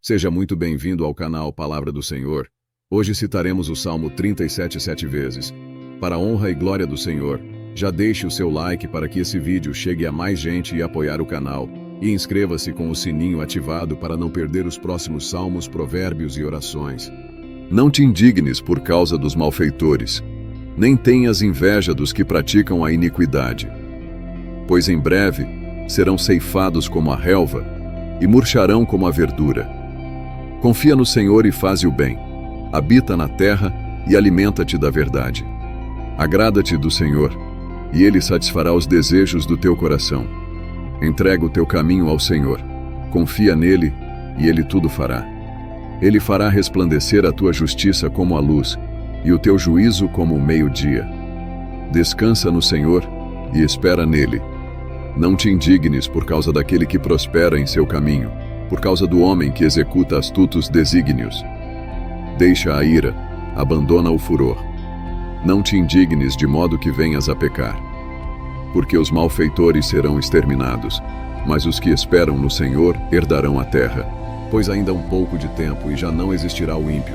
Seja muito bem-vindo ao canal Palavra do Senhor. Hoje citaremos o Salmo 37 7 vezes. Para a honra e glória do Senhor, já deixe o seu like para que esse vídeo chegue a mais gente e apoiar o canal. E inscreva-se com o sininho ativado para não perder os próximos salmos, provérbios e orações. Não te indignes por causa dos malfeitores, nem tenhas inveja dos que praticam a iniquidade. Pois em breve serão ceifados como a relva e murcharão como a verdura. Confia no Senhor e faze o bem. Habita na terra e alimenta-te da verdade. Agrada-te do Senhor, e Ele satisfará os desejos do teu coração. Entrega o teu caminho ao Senhor. Confia nele, e Ele tudo fará. Ele fará resplandecer a tua justiça como a luz, e o teu juízo como o meio-dia. Descansa no Senhor e espera nele. Não te indignes por causa daquele que prospera em seu caminho, por causa do homem que executa astutos desígnios. Deixa a ira, abandona o furor. Não te indignes de modo que venhas a pecar. Porque os malfeitores serão exterminados, mas os que esperam no Senhor herdarão a terra. Pois ainda um pouco de tempo e já não existirá o ímpio.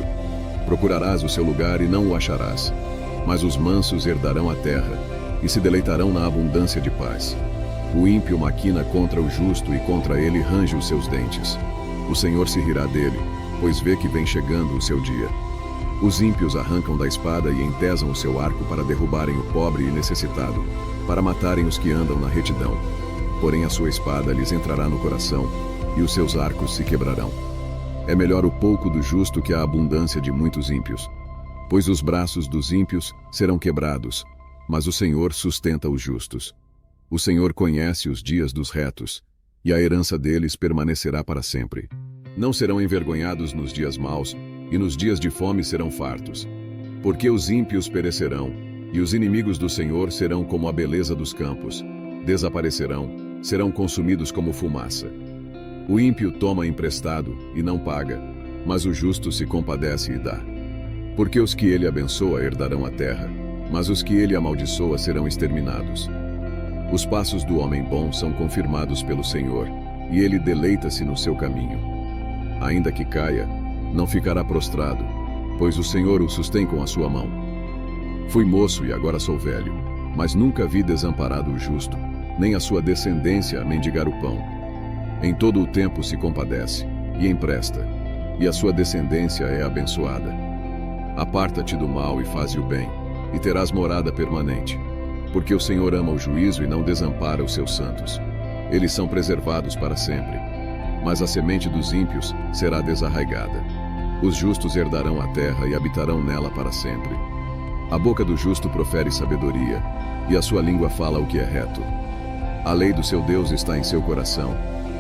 Procurarás o seu lugar e não o acharás. Mas os mansos herdarão a terra e se deleitarão na abundância de paz. O ímpio maquina contra o justo e contra ele range os seus dentes. O Senhor se rirá dele, pois vê que vem chegando o seu dia. Os ímpios arrancam da espada e entesam o seu arco para derrubarem o pobre e necessitado, para matarem os que andam na retidão. Porém a sua espada lhes entrará no coração, e os seus arcos se quebrarão. É melhor o pouco do justo que a abundância de muitos ímpios. Pois os braços dos ímpios serão quebrados, mas o Senhor sustenta os justos. O Senhor conhece os dias dos retos, e a herança deles permanecerá para sempre. Não serão envergonhados nos dias maus, e nos dias de fome serão fartos. Porque os ímpios perecerão, e os inimigos do Senhor serão como a beleza dos campos. Desaparecerão, serão consumidos como fumaça. O ímpio toma emprestado e não paga, mas o justo se compadece e dá. Porque os que ele abençoa herdarão a terra, mas os que ele amaldiçoa serão exterminados. Os passos do homem bom são confirmados pelo Senhor, e ele deleita-se no seu caminho. Ainda que caia, não ficará prostrado, pois o Senhor o sustém com a sua mão. Fui moço e agora sou velho, mas nunca vi desamparado o justo, nem a sua descendência a mendigar o pão. Em todo o tempo se compadece, e empresta, e a sua descendência é abençoada. Aparta-te do mal e faze o bem, e terás morada permanente. Porque o Senhor ama o juízo e não desampara os seus santos. Eles são preservados para sempre. Mas a semente dos ímpios será desarraigada. Os justos herdarão a terra e habitarão nela para sempre. A boca do justo profere sabedoria, e a sua língua fala o que é reto. A lei do seu Deus está em seu coração.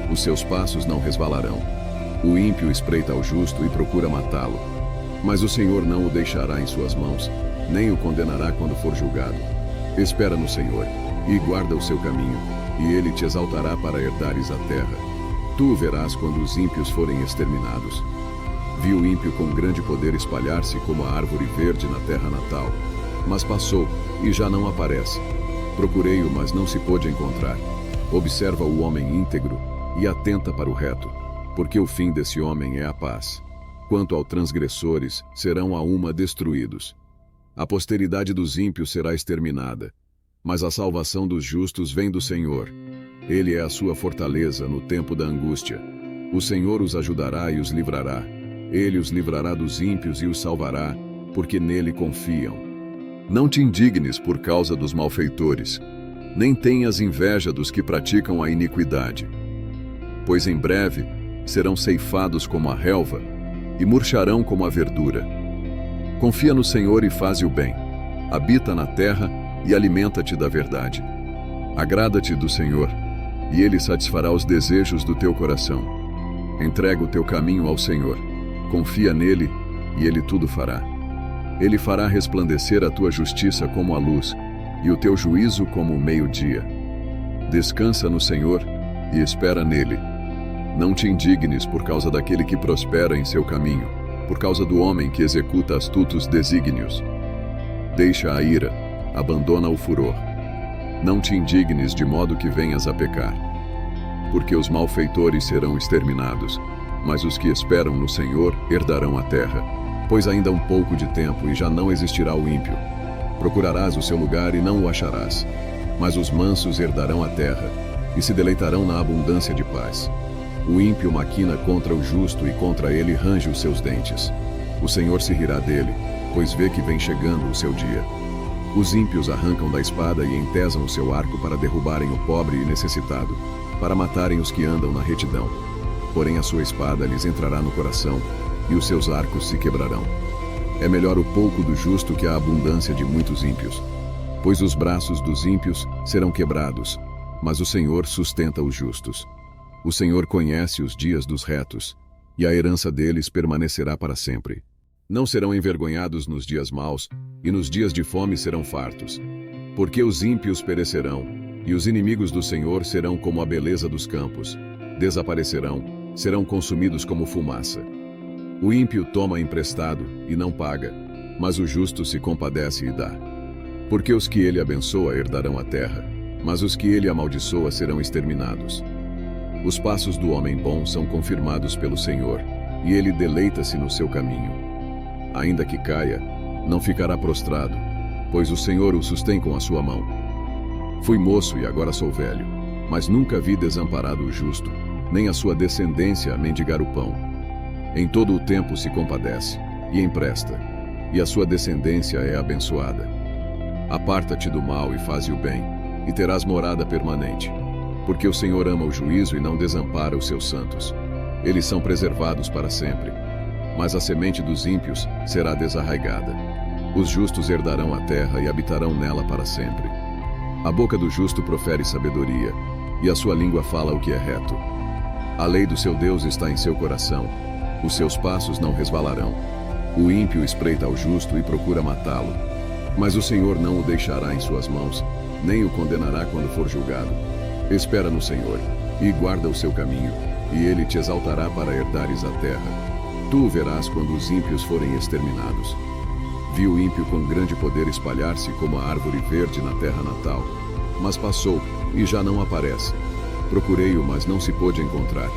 Os seus passos não resvalarão. O ímpio espreita ao justo e procura matá-lo. Mas o Senhor não o deixará em suas mãos, nem o condenará quando for julgado. Espera no Senhor, e guarda o seu caminho, e Ele te exaltará para herdares a terra. Tu o verás quando os ímpios forem exterminados. Vi o ímpio com grande poder espalhar-se como a árvore verde na terra natal. Mas passou, e já não aparece. Procurei-o, mas não se pôde encontrar. Observa o homem íntegro, e atenta para o reto, porque o fim desse homem é a paz. Quanto aos transgressores, serão a uma destruídos. A posteridade dos ímpios será exterminada, mas a salvação dos justos vem do Senhor. Ele é a sua fortaleza no tempo da angústia. O Senhor os ajudará e os livrará. Ele os livrará dos ímpios e os salvará, porque nele confiam. Não te indignes por causa dos malfeitores, nem tenhas inveja dos que praticam a iniquidade. Pois em breve serão ceifados como a relva e murcharão como a verdura. Confia no Senhor e faze o bem. Habita na terra e alimenta-te da verdade. Agrada-te do Senhor, e Ele satisfará os desejos do teu coração. Entrega o teu caminho ao Senhor. Confia nele, e Ele tudo fará. Ele fará resplandecer a tua justiça como a luz, e o teu juízo como o meio-dia. Descansa no Senhor e espera nele. Não te indignes por causa daquele que prospera em seu caminho, por causa do homem que executa astutos desígnios. Deixa a ira, abandona o furor. Não te indignes de modo que venhas a pecar. Porque os malfeitores serão exterminados, mas os que esperam no Senhor herdarão a terra. Pois ainda um pouco de tempo e já não existirá o ímpio. Procurarás o seu lugar e não o acharás. Mas os mansos herdarão a terra e se deleitarão na abundância de paz. O ímpio maquina contra o justo e contra ele range os seus dentes. O Senhor se rirá dele, pois vê que vem chegando o seu dia. Os ímpios arrancam da espada e entesam o seu arco para derrubarem o pobre e necessitado, para matarem os que andam na retidão. Porém a sua espada lhes entrará no coração, e os seus arcos se quebrarão. É melhor o pouco do justo que a abundância de muitos ímpios, pois os braços dos ímpios serão quebrados, mas o Senhor sustenta os justos. O Senhor conhece os dias dos retos, e a herança deles permanecerá para sempre. Não serão envergonhados nos dias maus, e nos dias de fome serão fartos. Porque os ímpios perecerão, e os inimigos do Senhor serão como a beleza dos campos. Desaparecerão, serão consumidos como fumaça. O ímpio toma emprestado e não paga, mas o justo se compadece e dá. Porque os que ele abençoa herdarão a terra, mas os que ele amaldiçoa serão exterminados. Os passos do homem bom são confirmados pelo Senhor, e ele deleita-se no seu caminho. Ainda que caia, não ficará prostrado, pois o Senhor o sustém com a sua mão. Fui moço e agora sou velho, mas nunca vi desamparado o justo, nem a sua descendência a mendigar o pão. Em todo o tempo se compadece, e empresta, e a sua descendência é abençoada. Aparta-te do mal e faze o bem, e terás morada permanente. Porque o Senhor ama o juízo e não desampara os seus santos. Eles são preservados para sempre. Mas a semente dos ímpios será desarraigada. Os justos herdarão a terra e habitarão nela para sempre. A boca do justo profere sabedoria, e a sua língua fala o que é reto. A lei do seu Deus está em seu coração, os seus passos não resvalarão. O ímpio espreita ao justo e procura matá-lo, mas o Senhor não o deixará em suas mãos, nem o condenará quando for julgado. Espera no Senhor, e guarda o seu caminho, e ele te exaltará para herdares a terra. Tu o verás quando os ímpios forem exterminados. Vi o ímpio com grande poder espalhar-se como a árvore verde na terra natal. Mas passou, e já não aparece. Procurei-o, mas não se pôde encontrar.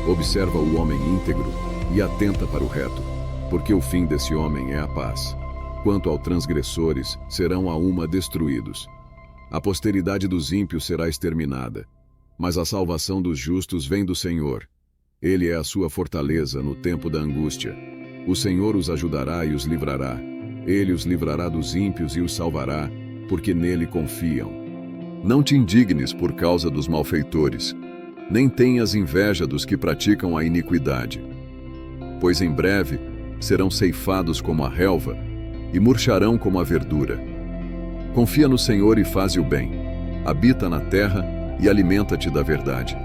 Observa o homem íntegro, e atenta para o reto, porque o fim desse homem é a paz. Quanto aos transgressores, serão a uma destruídos. A posteridade dos ímpios será exterminada, mas a salvação dos justos vem do Senhor. Ele é a sua fortaleza no tempo da angústia. O Senhor os ajudará e os livrará. Ele os livrará dos ímpios e os salvará, porque nele confiam. Não te indignes por causa dos malfeitores, nem tenhas inveja dos que praticam a iniquidade. Pois em breve serão ceifados como a relva e murcharão como a verdura. Confia no Senhor e faze o bem. Habita na terra e alimenta-te da verdade.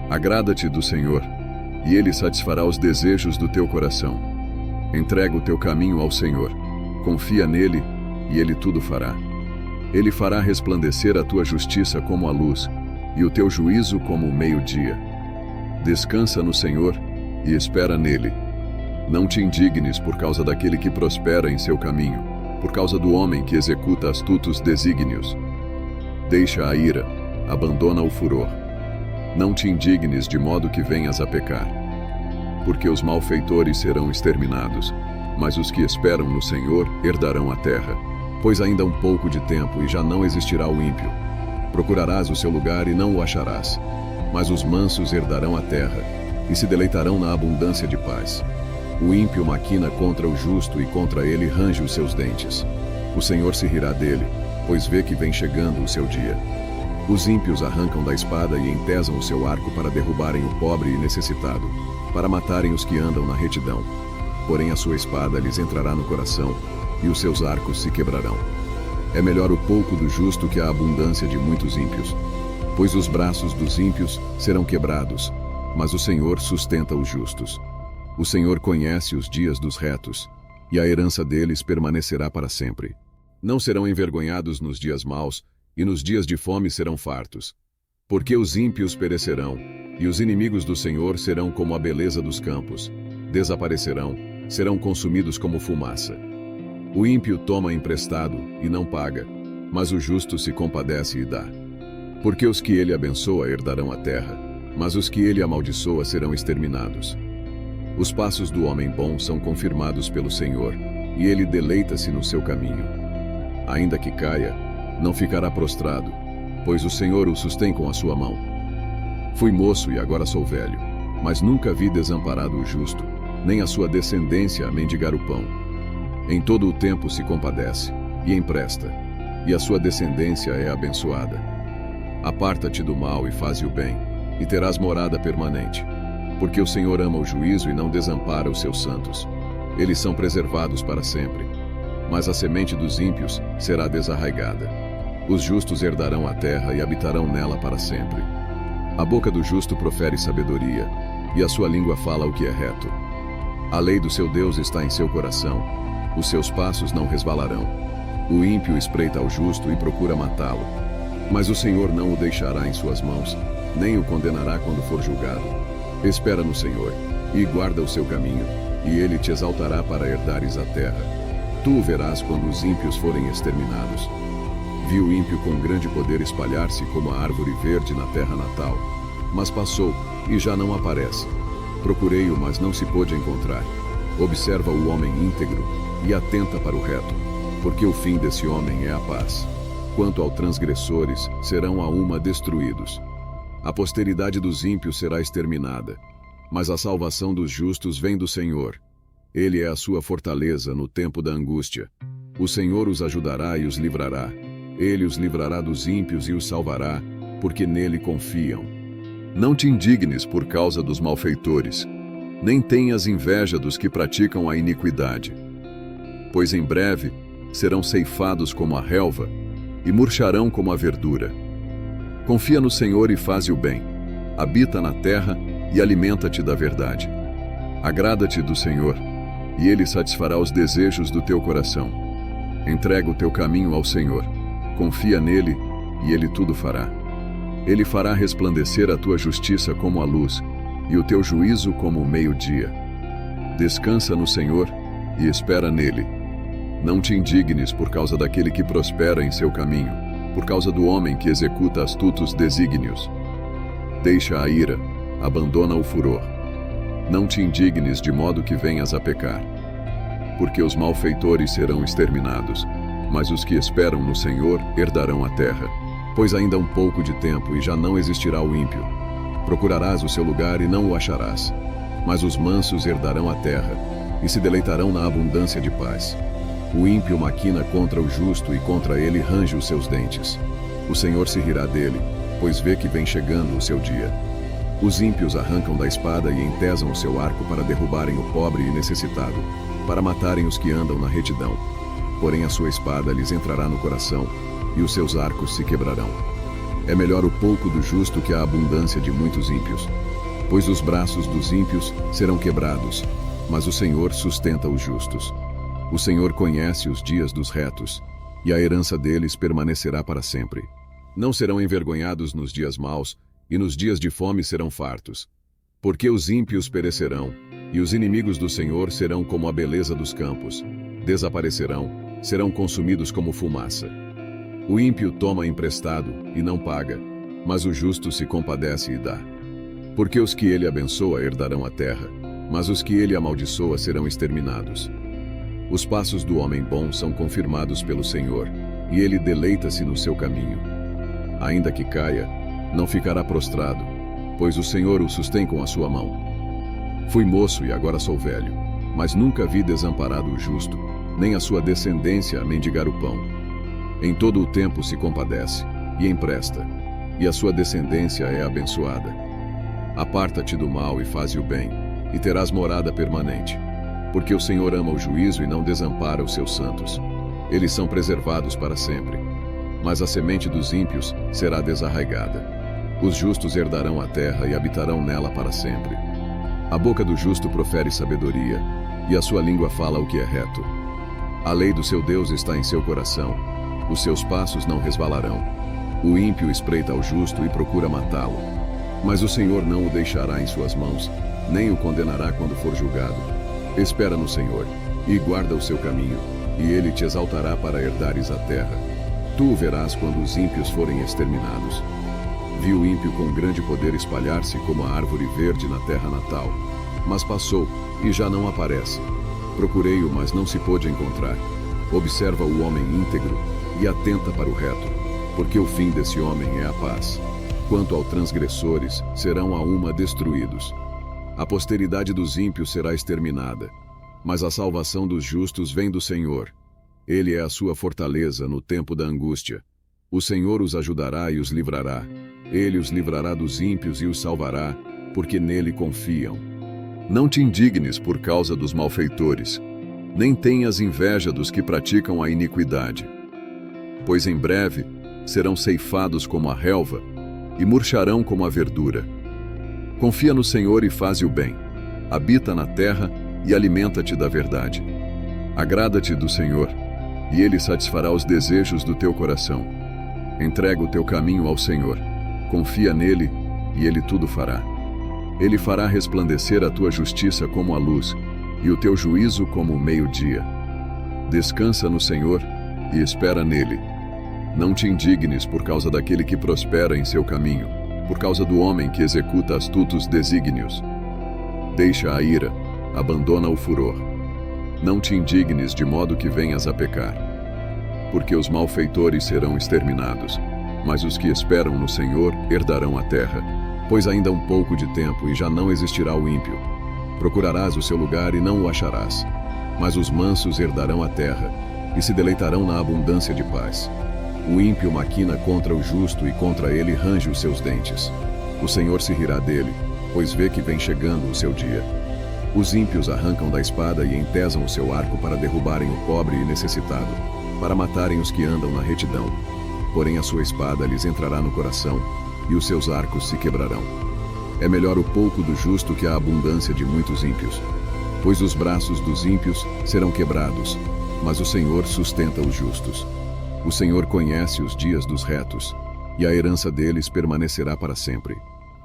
Agrada-te do Senhor, e Ele satisfará os desejos do teu coração. Entrega o teu caminho ao Senhor. Confia nele, e Ele tudo fará. Ele fará resplandecer a tua justiça como a luz, e o teu juízo como o meio-dia. Descansa no Senhor e espera nele. Não te indignes por causa daquele que prospera em seu caminho, por causa do homem que executa astutos desígnios. Deixa a ira, abandona o furor. Não te indignes de modo que venhas a pecar. Porque os malfeitores serão exterminados, mas os que esperam no Senhor herdarão a terra. Pois ainda um pouco de tempo e já não existirá o ímpio. Procurarás o seu lugar e não o acharás. Mas os mansos herdarão a terra, e se deleitarão na abundância de paz. O ímpio maquina contra o justo e contra ele range os seus dentes. O Senhor se rirá dele, pois vê que vem chegando o seu dia. Os ímpios arrancam da espada e entesam o seu arco para derrubarem o pobre e necessitado, para matarem os que andam na retidão. Porém a sua espada lhes entrará no coração, e os seus arcos se quebrarão. É melhor o pouco do justo que a abundância de muitos ímpios, pois os braços dos ímpios serão quebrados, mas o Senhor sustenta os justos. O Senhor conhece os dias dos retos, e a herança deles permanecerá para sempre. Não serão envergonhados nos dias maus, e nos dias de fome serão fartos. Porque os ímpios perecerão, e os inimigos do Senhor serão como a beleza dos campos. Desaparecerão, serão consumidos como fumaça. O ímpio toma emprestado e não paga, mas o justo se compadece e dá. Porque os que ele abençoa herdarão a terra, mas os que ele amaldiçoa serão exterminados. Os passos do homem bom são confirmados pelo Senhor, e ele deleita-se no seu caminho. Ainda que caia, não ficará prostrado, pois o Senhor o sustém com a sua mão. Fui moço e agora sou velho, mas nunca vi desamparado o justo, nem a sua descendência a mendigar o pão. Em todo o tempo se compadece, e empresta, e a sua descendência é abençoada. Aparta-te do mal e faze o bem, e terás morada permanente. Porque o Senhor ama o juízo e não desampara os seus santos. Eles são preservados para sempre. Mas a semente dos ímpios será desarraigada. Os justos herdarão a terra e habitarão nela para sempre. A boca do justo profere sabedoria, e a sua língua fala o que é reto. A lei do seu Deus está em seu coração, os seus passos não resvalarão. O ímpio espreita ao justo e procura matá-lo. Mas o Senhor não o deixará em suas mãos, nem o condenará quando for julgado. Espera no Senhor, e guarda o seu caminho, e ele te exaltará para herdares a terra. Tu o verás quando os ímpios forem exterminados. Vi o ímpio com grande poder espalhar-se como a árvore verde na terra natal. Mas passou, e já não aparece. Procurei-o, mas não se pôde encontrar. Observa o homem íntegro, e atenta para o reto, porque o fim desse homem é a paz. Quanto aos transgressores, serão a uma destruídos. A posteridade dos ímpios será exterminada, mas a salvação dos justos vem do Senhor. Ele é a sua fortaleza no tempo da angústia. O Senhor os ajudará e os livrará. Ele os livrará dos ímpios e os salvará, porque nele confiam. Não te indignes por causa dos malfeitores, nem tenhas inveja dos que praticam a iniquidade. Pois em breve serão ceifados como a relva e murcharão como a verdura. Confia no Senhor e faze o bem. Habita na terra e alimenta-te da verdade. Agrada-te do Senhor, e Ele satisfará os desejos do teu coração. Entrega o teu caminho ao Senhor. Confia nele, e Ele tudo fará. Ele fará resplandecer a tua justiça como a luz, e o teu juízo como o meio-dia. Descansa no Senhor e espera nele. Não te indignes por causa daquele que prospera em seu caminho, por causa do homem que executa astutos desígnios. Deixa a ira, abandona o furor. Não te indignes de modo que venhas a pecar. Porque os malfeitores serão exterminados, mas os que esperam no Senhor herdarão a terra. Pois ainda um pouco de tempo e já não existirá o ímpio. Procurarás o seu lugar e não o acharás. Mas os mansos herdarão a terra, e se deleitarão na abundância de paz. O ímpio maquina contra o justo e contra ele range os seus dentes. O Senhor se rirá dele, pois vê que vem chegando o seu dia. Os ímpios arrancam da espada e entesam o seu arco para derrubarem o pobre e necessitado, para matarem os que andam na retidão. Porém a sua espada lhes entrará no coração, e os seus arcos se quebrarão. É melhor o pouco do justo que a abundância de muitos ímpios. Pois os braços dos ímpios serão quebrados, mas o Senhor sustenta os justos. O Senhor conhece os dias dos retos, e a herança deles permanecerá para sempre. Não serão envergonhados nos dias maus, e nos dias de fome serão fartos. Porque os ímpios perecerão, e os inimigos do Senhor serão como a beleza dos campos. Desaparecerão, serão consumidos como fumaça. O ímpio toma emprestado e não paga, mas o justo se compadece e dá. Porque os que ele abençoa herdarão a terra, mas os que ele amaldiçoa serão exterminados. Os passos do homem bom são confirmados pelo Senhor, e ele deleita-se no seu caminho. Ainda que caia, não ficará prostrado, pois o Senhor o sustém com a sua mão. Fui moço e agora sou velho, mas nunca vi desamparado o justo, nem a sua descendência a mendigar o pão. Em todo o tempo se compadece, e empresta, e a sua descendência é abençoada. Aparta-te do mal e faze o bem, e terás morada permanente. Porque o Senhor ama o juízo e não desampara os seus santos. Eles são preservados para sempre. Mas a semente dos ímpios será desarraigada. Os justos herdarão a terra e habitarão nela para sempre. A boca do justo profere sabedoria, e a sua língua fala o que é reto. A lei do seu Deus está em seu coração, os seus passos não resvalarão. O ímpio espreita ao justo e procura matá-lo. Mas o Senhor não o deixará em suas mãos, nem o condenará quando for julgado. Espera no Senhor, e guarda o seu caminho, e ele te exaltará para herdares a terra. Tu o verás quando os ímpios forem exterminados. Vi o ímpio com grande poder espalhar-se como a árvore verde na terra natal. mas passou e já não aparece. Procurei-o, mas não se pôde encontrar. Observa o homem íntegro e atenta para o reto, porque o fim desse homem é a paz. Quanto aos transgressores, serão a uma destruídos. A posteridade dos ímpios será exterminada, mas a salvação dos justos vem do Senhor. Ele é a sua fortaleza no tempo da angústia. O Senhor os ajudará e os livrará. Ele os livrará dos ímpios e os salvará, porque nele confiam. Não te indignes por causa dos malfeitores, nem tenhas inveja dos que praticam a iniquidade. Pois em breve serão ceifados como a relva e murcharão como a verdura. Confia no Senhor e faze o bem. Habita na terra e alimenta-te da verdade. Agrada-te do Senhor, e Ele satisfará os desejos do teu coração. Entrega o teu caminho ao Senhor. Confia nele, e Ele tudo fará. Ele fará resplandecer a tua justiça como a luz, e o teu juízo como o meio-dia. Descansa no Senhor e espera nele. Não te indignes por causa daquele que prospera em seu caminho, por causa do homem que executa astutos desígnios. Deixa a ira, abandona o furor. Não te indignes de modo que venhas a pecar. Porque os malfeitores serão exterminados, mas os que esperam no Senhor herdarão a terra. Pois ainda um pouco de tempo e já não existirá o ímpio. Procurarás o seu lugar e não o acharás. Mas os mansos herdarão a terra e se deleitarão na abundância de paz. O ímpio maquina contra o justo e contra ele range os seus dentes. O Senhor se rirá dele, pois vê que vem chegando o seu dia. Os ímpios arrancam da espada e entesam o seu arco para derrubarem o pobre e necessitado, para matarem os que andam na retidão. Porém a sua espada lhes entrará no coração, e os seus arcos se quebrarão. É melhor o pouco do justo que a abundância de muitos ímpios, pois os braços dos ímpios serão quebrados, mas o Senhor sustenta os justos. O Senhor conhece os dias dos retos, e a herança deles permanecerá para sempre.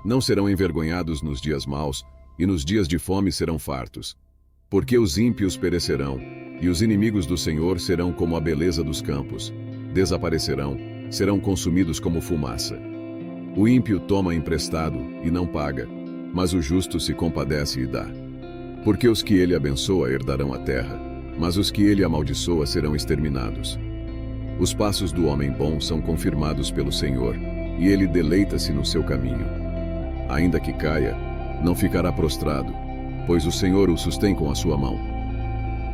Não serão envergonhados nos dias maus, e nos dias de fome serão fartos. Porque os ímpios perecerão, e os inimigos do Senhor serão como a beleza dos campos. Desaparecerão, serão consumidos como fumaça. O ímpio toma emprestado e não paga, mas o justo se compadece e dá. Porque os que ele abençoa herdarão a terra, mas os que ele amaldiçoa serão exterminados. Os passos do homem bom são confirmados pelo Senhor, e ele deleita-se no seu caminho. Ainda que caia, não ficará prostrado, pois o Senhor o sustém com a sua mão.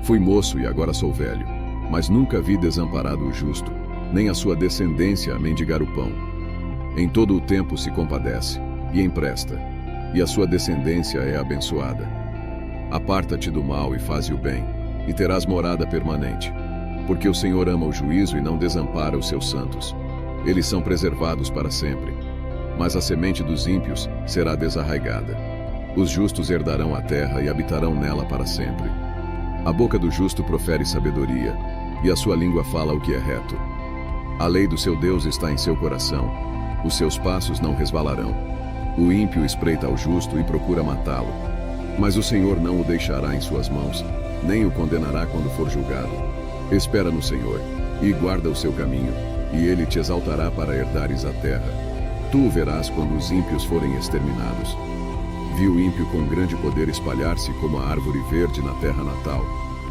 Fui moço e agora sou velho, mas nunca vi desamparado o justo, nem a sua descendência a mendigar o pão. Em todo o tempo se compadece e empresta, e a sua descendência é abençoada. Aparta-te do mal e faze o bem, e terás morada permanente. Porque o Senhor ama o juízo e não desampara os seus santos. Eles são preservados para sempre, mas a semente dos ímpios será desarraigada. Os justos herdarão a terra e habitarão nela para sempre. A boca do justo profere sabedoria, e a sua língua fala o que é reto. A lei do seu Deus está em seu coração, os seus passos não resvalarão. O ímpio espreita ao justo e procura matá-lo, mas o Senhor não o deixará em suas mãos, nem o condenará quando for julgado. Espera no Senhor, e guarda o seu caminho, e ele te exaltará para herdares a terra. Tu o verás quando os ímpios forem exterminados. Vi o ímpio com grande poder espalhar-se como a árvore verde na terra natal,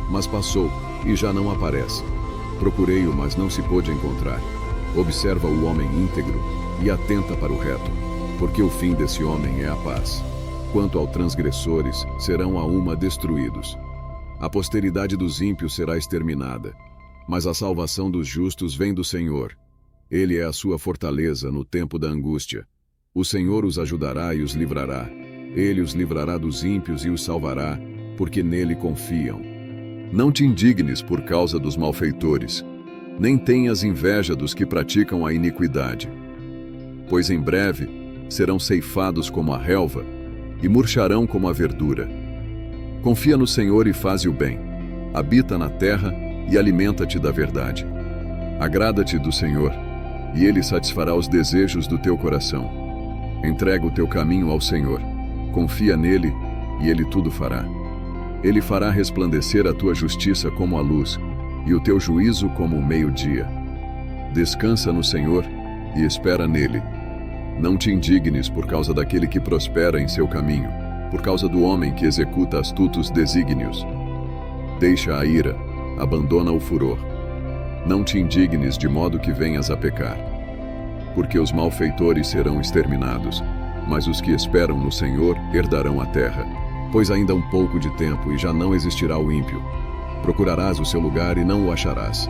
mas passou e já não aparece. Procurei-o, mas não se pôde encontrar. Observa o homem íntegro e atenta para o reto, porque o fim desse homem é a paz. Quanto aos transgressores, serão a uma destruídos. A posteridade dos ímpios será exterminada, mas a salvação dos justos vem do Senhor. Ele é a sua fortaleza no tempo da angústia. O Senhor os ajudará e os livrará. Ele os livrará dos ímpios e os salvará, porque nele confiam. Não te indignes por causa dos malfeitores, nem tenhas inveja dos que praticam a iniquidade. Pois em breve serão ceifados como a relva e murcharão como a verdura. Confia no Senhor e faze o bem. Habita na terra e alimenta-te da verdade. Agrada-te do Senhor, e Ele satisfará os desejos do teu coração. Entrega o teu caminho ao Senhor. Confia nele, e Ele tudo fará. Ele fará resplandecer a tua justiça como a luz, e o teu juízo como o meio-dia. Descansa no Senhor e espera nele. Não te indignes por causa daquele que prospera em seu caminho, por causa do homem que executa astutos desígnios. Deixa a ira, abandona o furor. Não te indignes de modo que venhas a pecar. Porque os malfeitores serão exterminados, mas os que esperam no Senhor herdarão a terra. Pois ainda um pouco de tempo e já não existirá o ímpio. Procurarás o seu lugar e não o acharás.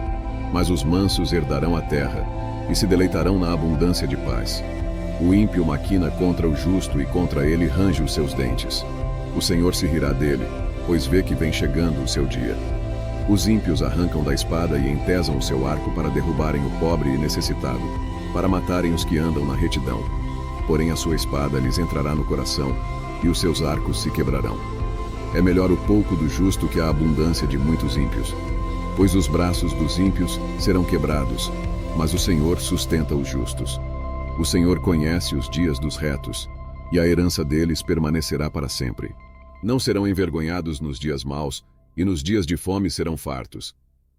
Mas os mansos herdarão a terra e se deleitarão na abundância de paz. O ímpio maquina contra o justo e contra ele range os seus dentes. O Senhor se rirá dele, pois vê que vem chegando o seu dia. Os ímpios arrancam da espada e entesam o seu arco para derrubarem o pobre e necessitado, para matarem os que andam na retidão. Porém a sua espada lhes entrará no coração, e os seus arcos se quebrarão. É melhor o pouco do justo que a abundância de muitos ímpios. Pois os braços dos ímpios serão quebrados, mas o Senhor sustenta os justos. O Senhor conhece os dias dos retos, e a herança deles permanecerá para sempre. Não serão envergonhados nos dias maus, e nos dias de fome serão fartos.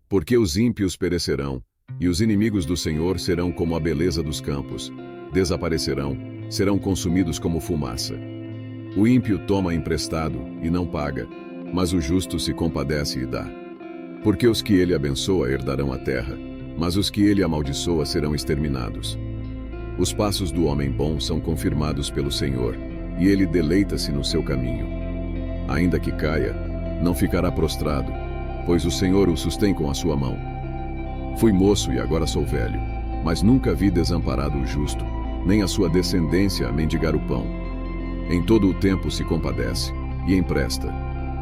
Porque os ímpios perecerão, e os inimigos do Senhor serão como a beleza dos campos. Desaparecerão, serão consumidos como fumaça. O ímpio toma emprestado e não paga, mas o justo se compadece e dá. Porque os que ele abençoa herdarão a terra, mas os que ele amaldiçoa serão exterminados. Os passos do homem bom são confirmados pelo Senhor, e ele deleita-se no seu caminho. Ainda que caia, não ficará prostrado, pois o Senhor o sustém com a sua mão. Fui moço e agora sou velho, mas nunca vi desamparado o justo, nem a sua descendência a mendigar o pão. Em todo o tempo se compadece, e empresta,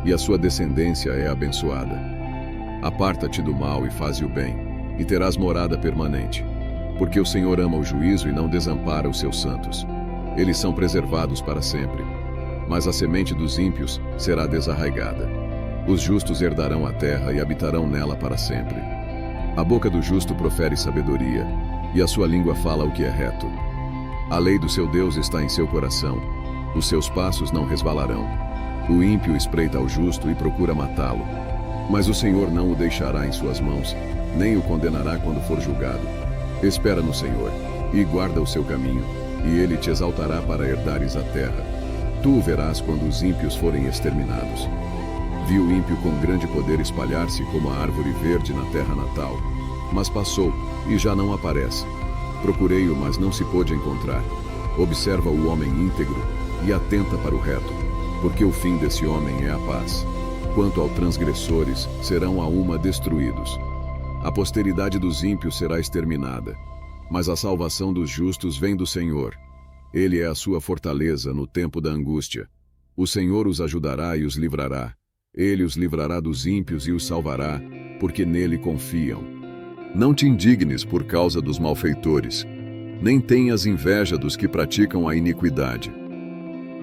e a sua descendência é abençoada. Aparta-te do mal e faze o bem, e terás morada permanente. Porque o Senhor ama o juízo e não desampara os seus santos. Eles são preservados para sempre. Mas a semente dos ímpios será desarraigada. Os justos herdarão a terra e habitarão nela para sempre. A boca do justo profere sabedoria, e a sua língua fala o que é reto. A lei do seu Deus está em seu coração. Os seus passos não resvalarão. O ímpio espreita ao justo e procura matá-lo. Mas o Senhor não o deixará em suas mãos, nem o condenará quando for julgado. Espera no Senhor, e guarda o seu caminho, e ele te exaltará para herdares a terra. Tu o verás quando os ímpios forem exterminados. Vi o ímpio com grande poder espalhar-se como a árvore verde na terra natal. Mas passou, e já não aparece. Procurei-o, mas não se pôde encontrar. Observa o homem íntegro, e atenta para o reto, porque o fim desse homem é a paz. Quanto aos transgressores, serão a uma destruídos. A posteridade dos ímpios será exterminada, mas a salvação dos justos vem do Senhor. Ele é a sua fortaleza no tempo da angústia. O Senhor os ajudará e os livrará. Ele os livrará dos ímpios e os salvará, porque nele confiam. Não te indignes por causa dos malfeitores, nem tenhas inveja dos que praticam a iniquidade.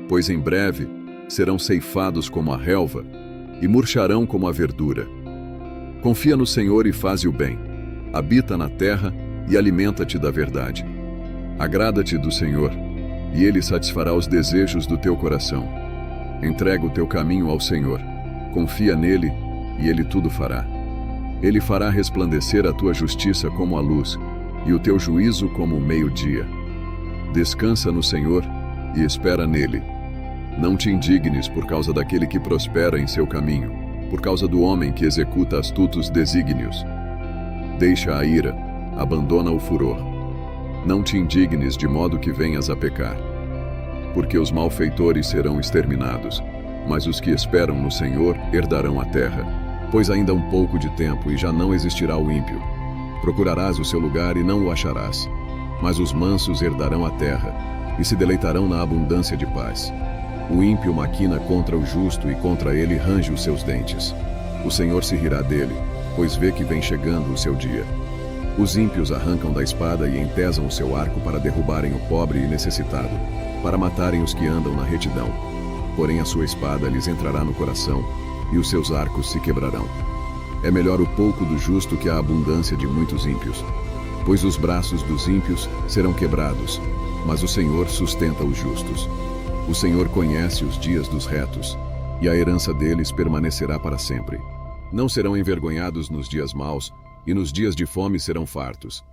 Pois em breve serão ceifados como a relva e murcharão como a verdura. Confia no Senhor e faze o bem. Habita na terra e alimenta-te da verdade. Agrada-te do Senhor, e Ele satisfará os desejos do teu coração. Entrega o teu caminho ao Senhor. Confia nele, e Ele tudo fará. Ele fará resplandecer a tua justiça como a luz, e o teu juízo como o meio-dia. Descansa no Senhor e espera nele. Não te indignes por causa daquele que prospera em seu caminho, por causa do homem que executa astutos desígnios. Deixa a ira, abandona o furor. Não te indignes de modo que venhas a pecar. Porque os malfeitores serão exterminados, mas os que esperam no Senhor herdarão a terra. Pois ainda um pouco de tempo e já não existirá o ímpio. Procurarás o seu lugar e não o acharás. Mas os mansos herdarão a terra, e se deleitarão na abundância de paz. O ímpio maquina contra o justo e contra ele range os seus dentes. O Senhor se rirá dele, pois vê que vem chegando o seu dia. Os ímpios arrancam da espada e entesam o seu arco para derrubarem o pobre e necessitado, para matarem os que andam na retidão. Porém a sua espada lhes entrará no coração, e os seus arcos se quebrarão. É melhor o pouco do justo que a abundância de muitos ímpios. Pois os braços dos ímpios serão quebrados, mas o Senhor sustenta os justos. O Senhor conhece os dias dos retos, e a herança deles permanecerá para sempre. Não serão envergonhados nos dias maus, e nos dias de fome serão fartos.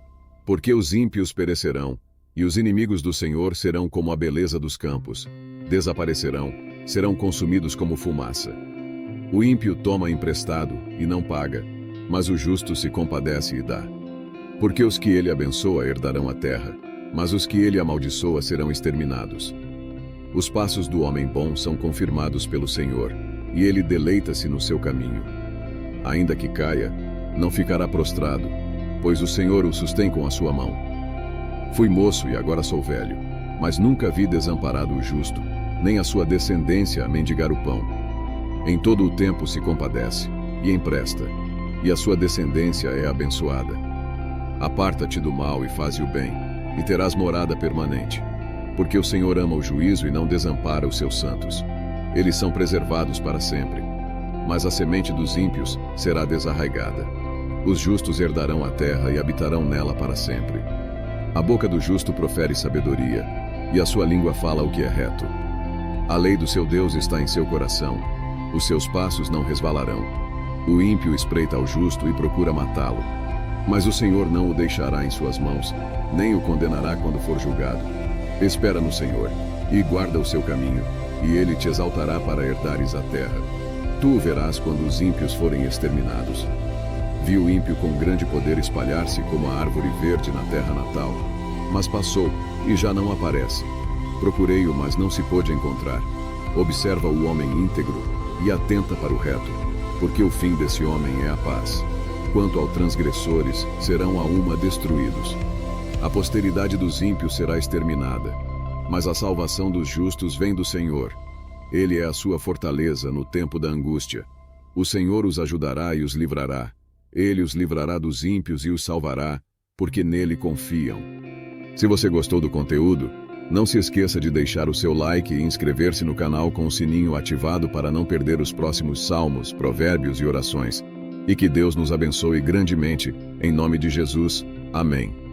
Porque os ímpios perecerão, e os inimigos do Senhor serão como a beleza dos campos. Desaparecerão, serão consumidos como fumaça. O ímpio toma emprestado e não paga, mas o justo se compadece e dá. Porque os que ele abençoa herdarão a terra, mas os que ele amaldiçoa serão exterminados. Os passos do homem bom são confirmados pelo Senhor, e ele deleita-se no seu caminho. Ainda que caia, não ficará prostrado, pois o Senhor o sustém com a sua mão. Fui moço e agora sou velho, mas nunca vi desamparado o justo, nem a sua descendência a mendigar o pão. Em todo o tempo se compadece, e empresta, e a sua descendência é abençoada. Aparta-te do mal e faze o bem, e terás morada permanente. Porque o Senhor ama o juízo e não desampara os seus santos. Eles são preservados para sempre. Mas a semente dos ímpios será desarraigada. Os justos herdarão a terra e habitarão nela para sempre. A boca do justo profere sabedoria, e a sua língua fala o que é reto. A lei do seu Deus está em seu coração. Os seus passos não resvalarão. O ímpio espreita ao justo e procura matá-lo. Mas o Senhor não o deixará em suas mãos, nem o condenará quando for julgado. Espera no Senhor, e guarda o seu caminho, e ele te exaltará para herdares a terra. Tu o verás quando os ímpios forem exterminados. Vi o ímpio com grande poder espalhar-se como a árvore verde na terra natal. Mas passou, e já não aparece. Procurei-o, mas não se pôde encontrar. Observa o homem íntegro, e atenta para o reto, porque o fim desse homem é a paz. Quanto aos transgressores, serão a uma destruídos. A posteridade dos ímpios será exterminada, mas a salvação dos justos vem do Senhor. Ele é a sua fortaleza no tempo da angústia. O Senhor os ajudará e os livrará. Ele os livrará dos ímpios e os salvará, porque nele confiam. Se você gostou do conteúdo, não se esqueça de deixar o seu like e inscrever-se no canal com o sininho ativado para não perder os próximos salmos, provérbios e orações. E que Deus nos abençoe grandemente, em nome de Jesus. Amém.